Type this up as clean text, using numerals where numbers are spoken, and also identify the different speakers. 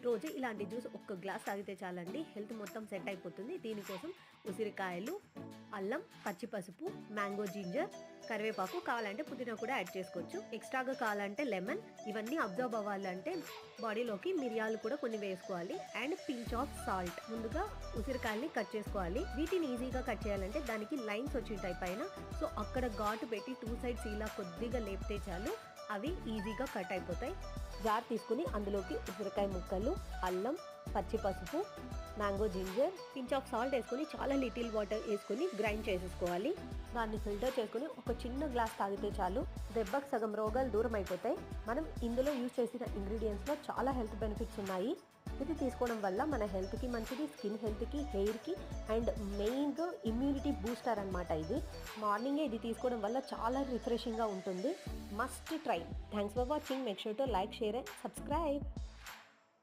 Speaker 1: రోజు ఇలాంటి జ్యూస్ ఒక్క గ్లాస్ తాగితే చాలండి, హెల్త్ మొత్తం సెట్ అయిపోతుంది. దీనికోసం ఉసిరికాయలు, అల్లం, పచ్చి పసుపు, మ్యాంగో జింజర్, కరివేపాకు, కావాలంటే పుదీనా కూడా యాడ్ చేసుకోవచ్చు. ఎక్స్ట్రాగా కావాలంటే లెమన్. ఇవన్నీ అబ్జర్వ్ అవ్వాలంటే బాడీలోకి మిరియాలు కూడా కొన్ని వేసుకోవాలి. And pinch of salt. ముందుగా ఉసిరికాయల్ని కట్ చేసుకోవాలి. వీటిని ఈజీగా కట్ చేయాలంటే దానికి లైన్స్ వచ్చింటాయి పైన, సో అక్కడ ఘాటు పెట్టి 2 సైడ్స్ ఇలా కొద్దిగా లేపితే చాలు, అవి ఈజీగా కట్ అయిపోతాయి. జార్ తీసుకుని అందులోకి ఉసిరికాయ ముక్కలు, అల్లం, పచ్చి పసుపు, mango ginger, pinch of salt వేసుకొని చాలా లిటిల్ వాటర్ వేసుకొని గ్రైండ్ చేసేసుకోవాలి. దాన్ని ఫిల్టర్ చేసుకుని ఒక చిన్న గ్లాస్ తాగితే చాలు, దెబ్బకు సగం రోగాలు దూరం అయిపోతాయి. మనం ఇందులో యూజ్ చేసిన ఇంగ్రీడియంట్స్లో చాలా హెల్త్ బెనిఫిట్స్ ఉన్నాయి. ఇది తీసుకోవడం వల్ల మన హెల్త్కి మంచిది, స్కిన్ హెల్త్కి, హెయిర్కి, అండ్ మెయిన్గా ఇమ్యూనిటీ బూస్టర్ అనమాట. ఇది మార్నింగే ఇది తీసుకోవడం వల్ల చాలా రిఫ్రెషింగ్గా ఉంటుంది. Must try. Thanks for watching. Make sure to like, share and subscribe.